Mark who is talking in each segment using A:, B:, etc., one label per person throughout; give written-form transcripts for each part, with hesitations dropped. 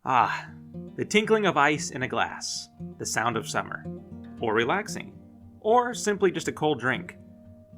A: Ah, the tinkling of ice in a glass, the sound of summer, or relaxing, or simply just a cold drink.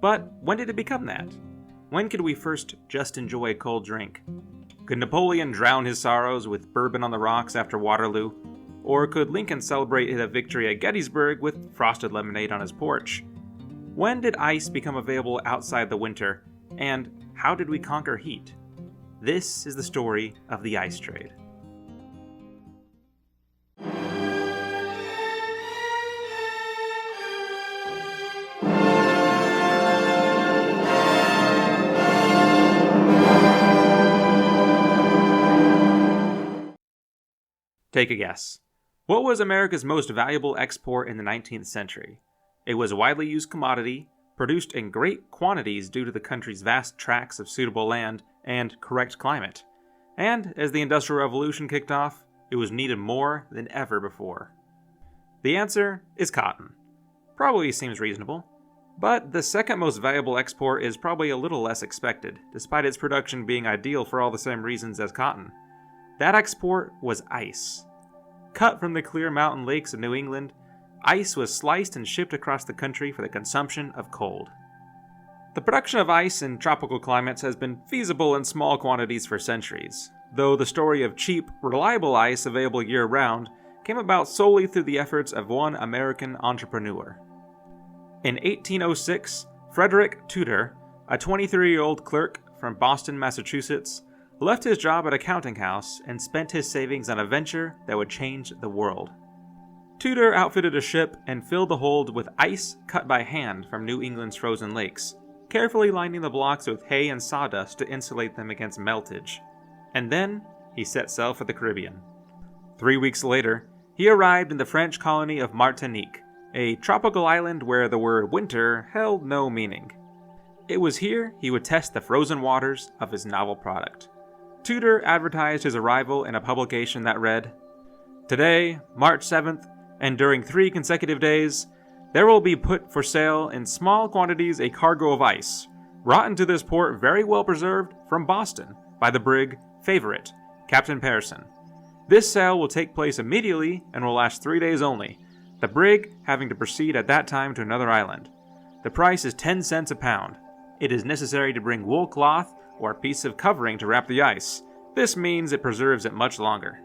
A: But when did it become that? When could we first just enjoy a cold drink? Could Napoleon drown his sorrows with bourbon on the rocks after Waterloo? Or could Lincoln celebrate his victory at Gettysburg with frosted lemonade on his porch? When did ice become available outside the winter, and how did we conquer heat? This is the story of the ice trade. Take a guess. What was America's most valuable export in the 19th century? It was a widely used commodity, produced in great quantities due to the country's vast tracts of suitable land and correct climate. And as the Industrial Revolution kicked off, it was needed more than ever before. The answer is cotton. Probably seems reasonable. But the second most valuable export is probably a little less expected, despite its production being ideal for all the same reasons as cotton. That export was ice. Cut from the clear mountain lakes of New England, ice was sliced and shipped across the country for the consumption of cold. The production of ice in tropical climates has been feasible in small quantities for centuries, though the story of cheap, reliable ice available year-round came about solely through the efforts of one American entrepreneur. In 1806, Frederick Tudor, a 23-year-old clerk from Boston, Massachusetts, left his job at a counting house and spent his savings on a venture that would change the world. Tudor outfitted a ship and filled the hold with ice cut by hand from New England's frozen lakes, carefully lining the blocks with hay and sawdust to insulate them against meltage. And then he set sail for the Caribbean. 3 weeks later, he arrived in the French colony of Martinique, a tropical island where the word winter held no meaning. It was here he would test the frozen waters of his novel product. Tudor advertised his arrival in a publication that read, "Today, March 7th, and during 3 consecutive days, there will be put for sale in small quantities a cargo of ice, brought into this port very well preserved from Boston by the brig Favorite, Captain Pearson. This sale will take place immediately and will last 3 days only, the brig having to proceed at that time to another island. The price is 10 cents a pound. It is necessary to bring wool cloth or a piece of covering to wrap the ice. This means it preserves it much longer."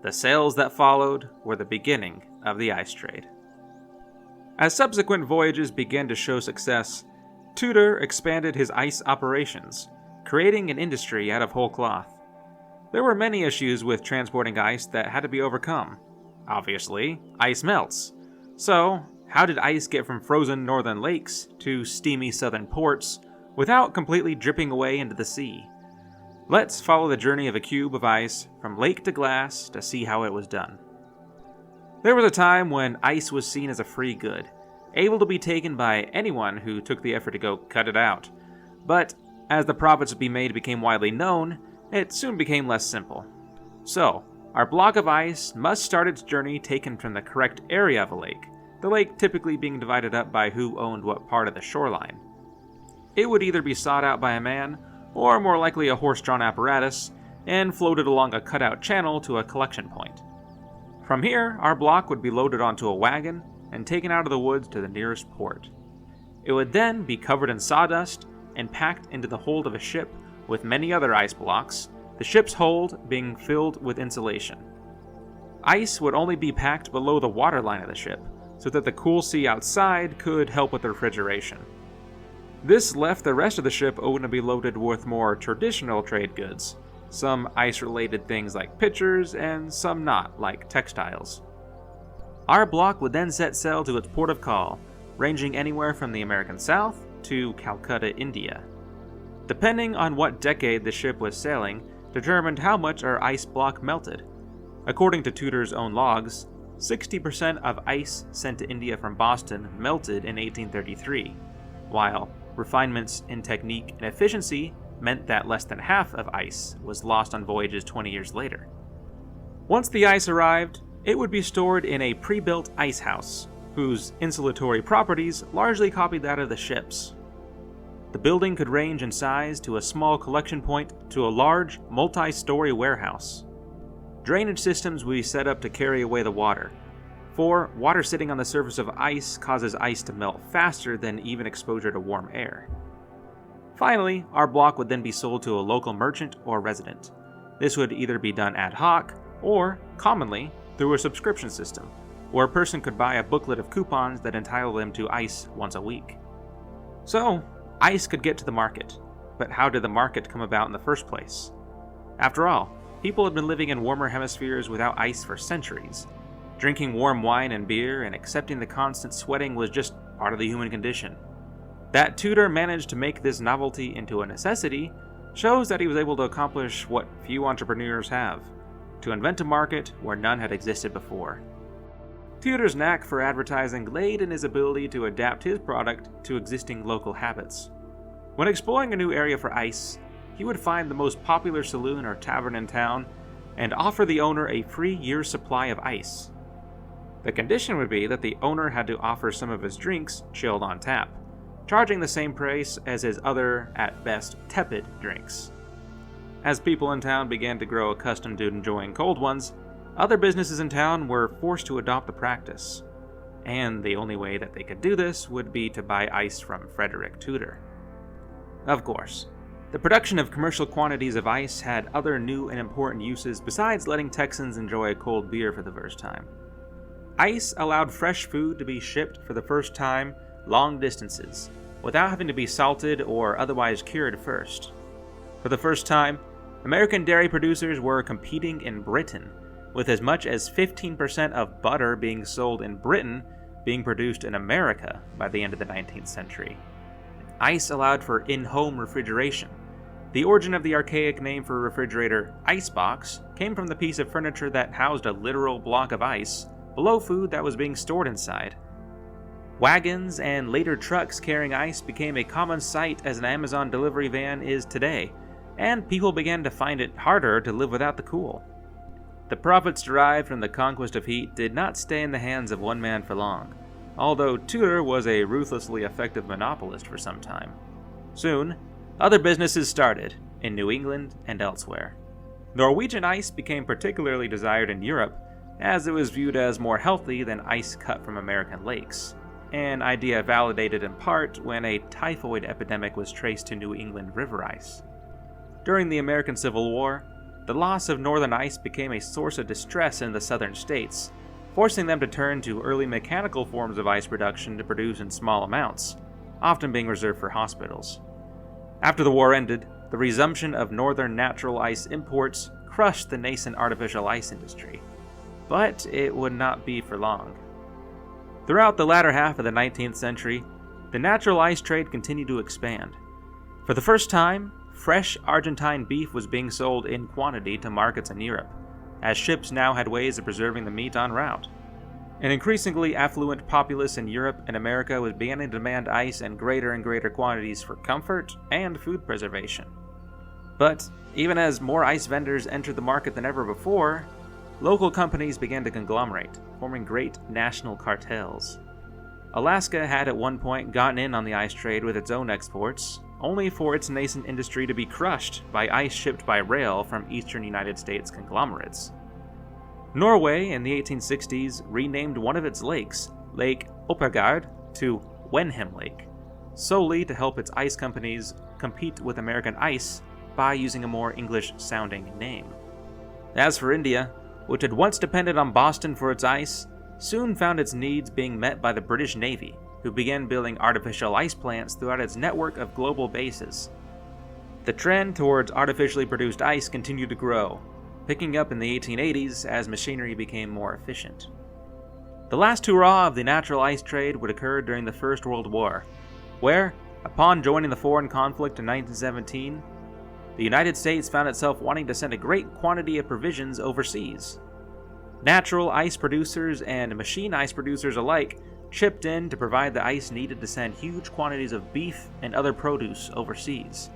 A: The sales that followed were the beginning of the ice trade. As subsequent voyages began to show success, Tudor expanded his ice operations, creating an industry out of whole cloth. There were many issues with transporting ice that had to be overcome. Obviously, ice melts. So, how did ice get from frozen northern lakes to steamy southern ports without completely dripping away into the sea? Let's follow the journey of a cube of ice from lake to glass to see how it was done. There was a time when ice was seen as a free good, able to be taken by anyone who took the effort to go cut it out. But as the profits to be made became widely known, it soon became less simple. So, our block of ice must start its journey taken from the correct area of a lake, the lake typically being divided up by who owned what part of the shoreline. It would either be sought out by a man, or more likely a horse-drawn apparatus, and floated along a cutout channel to a collection point. From here, our block would be loaded onto a wagon and taken out of the woods to the nearest port. It would then be covered in sawdust and packed into the hold of a ship with many other ice blocks, the ship's hold being filled with insulation. Ice would only be packed below the waterline of the ship, so that the cool sea outside could help with the refrigeration. This left the rest of the ship open to be loaded with more traditional trade goods, some ice-related things like pitchers, and some not, like textiles. Our block would then set sail to its port of call, ranging anywhere from the American South to Calcutta, India. Depending on what decade the ship was sailing, determined how much our ice block melted. According to Tudor's own logs, 60% of ice sent to India from Boston melted in 1833, while refinements in technique and efficiency meant that less than half of ice was lost on voyages 20 years later. Once the ice arrived, it would be stored in a pre-built ice house, whose insulatory properties largely copied that of the ships. The building could range in size to a small collection point to a large, multi-story warehouse. drainage systems would be set up to carry away the water. 4. Water sitting on the surface of ice causes ice to melt faster than even exposure to warm air. Finally, our block would then be sold to a local merchant or resident. This would either be done ad hoc, or, commonly, through a subscription system, where a person could buy a booklet of coupons that entitle them to ice once a week. So, ice could get to the market, but how did the market come about in the first place? After all, people had been living in warmer hemispheres without ice for centuries. Drinking warm wine and beer and accepting the constant sweating was just part of the human condition. That Tudor managed to make this novelty into a necessity shows that he was able to accomplish what few entrepreneurs have: to invent a market where none had existed before. Tudor's knack for advertising laid in his ability to adapt his product to existing local habits. When exploring a new area for ice, he would find the most popular saloon or tavern in town and offer the owner a free year's supply of ice. The condition would be that the owner had to offer some of his drinks chilled on tap, charging the same price as his other, at best, tepid drinks. As people in town began to grow accustomed to enjoying cold ones, other businesses in town were forced to adopt the practice, and the only way that they could do this would be to buy ice from Frederick Tudor. Of course, the production of commercial quantities of ice had other new and important uses besides letting Texans enjoy a cold beer for the first time. Ice allowed fresh food to be shipped for the first time long distances, without having to be salted or otherwise cured first. For the first time, American dairy producers were competing in Britain, with as much as 15% of butter being sold in Britain being produced in America by the end of the 19th century. Ice allowed for in-home refrigeration. The origin of the archaic name for a refrigerator, icebox, came from the piece of furniture that housed a literal block of ice below food that was being stored inside. Wagons and later trucks carrying ice became a common sight as an Amazon delivery van is today, and people began to find it harder to live without the cool. The profits derived from the conquest of heat did not stay in the hands of one man for long, although Tudor was a ruthlessly effective monopolist for some time. Soon, other businesses started, in New England and elsewhere. Norwegian ice became particularly desired in Europe, as it was viewed as more healthy than ice cut from American lakes, an idea validated in part when a typhoid epidemic was traced to New England river ice. During the American Civil War, the loss of northern ice became a source of distress in the southern states, forcing them to turn to early mechanical forms of ice production to produce in small amounts, often being reserved for hospitals. After the war ended, the resumption of northern natural ice imports crushed the nascent artificial ice industry. But it would not be for long. Throughout the latter half of the 19th century, the natural ice trade continued to expand. For the first time, fresh Argentine beef was being sold in quantity to markets in Europe, as ships now had ways of preserving the meat en route. An increasingly affluent populace in Europe and America was beginning to demand ice in greater and greater quantities for comfort and food preservation. But even as more ice vendors entered the market than ever before, local companies began to conglomerate, forming great national cartels. Alaska had at one point gotten in on the ice trade with its own exports, only for its nascent industry to be crushed by ice shipped by rail from eastern United States conglomerates. Norway, in the 1860s, renamed one of its lakes, Lake Oppegard, to Wenham Lake, solely to help its ice companies compete with American ice by using a more English-sounding name. As for India, which had once depended on Boston for its ice, soon found its needs being met by the British Navy, who began building artificial ice plants throughout its network of global bases. The trend towards artificially produced ice continued to grow, picking up in the 1880s as machinery became more efficient. The last hurrah of the natural ice trade would occur during the First World War, where, upon joining the foreign conflict in 1917, the United States found itself wanting to send a great quantity of provisions overseas. Natural ice producers and machine ice producers alike chipped in to provide the ice needed to send huge quantities of beef and other produce overseas.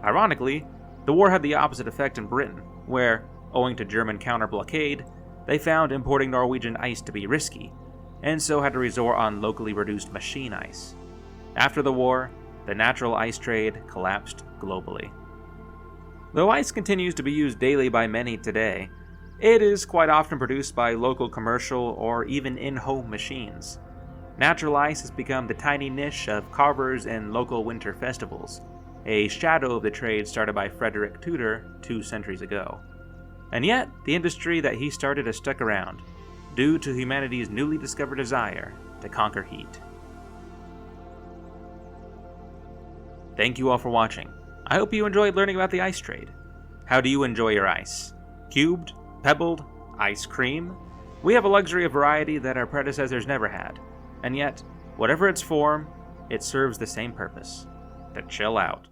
A: Ironically, the war had the opposite effect in Britain, where, owing to German counter-blockade, they found importing Norwegian ice to be risky, and so had to resort on locally produced machine ice. After the war, the natural ice trade collapsed globally. Though ice continues to be used daily by many today, It is quite often produced by local commercial or even in-home machines. Natural ice has become the tiny niche of carvers in local winter festivals, a shadow of the trade started by Frederick Tudor 2 centuries ago. And yet, the industry that he started has stuck around, due to humanity's newly discovered desire to conquer heat. Thank you all for watching. I hope you enjoyed learning about the ice trade. How do you enjoy your ice? Cubed? Pebbled? Ice cream? We have a luxury of variety that our predecessors never had, and yet, whatever its form, it serves the same purpose: to chill out.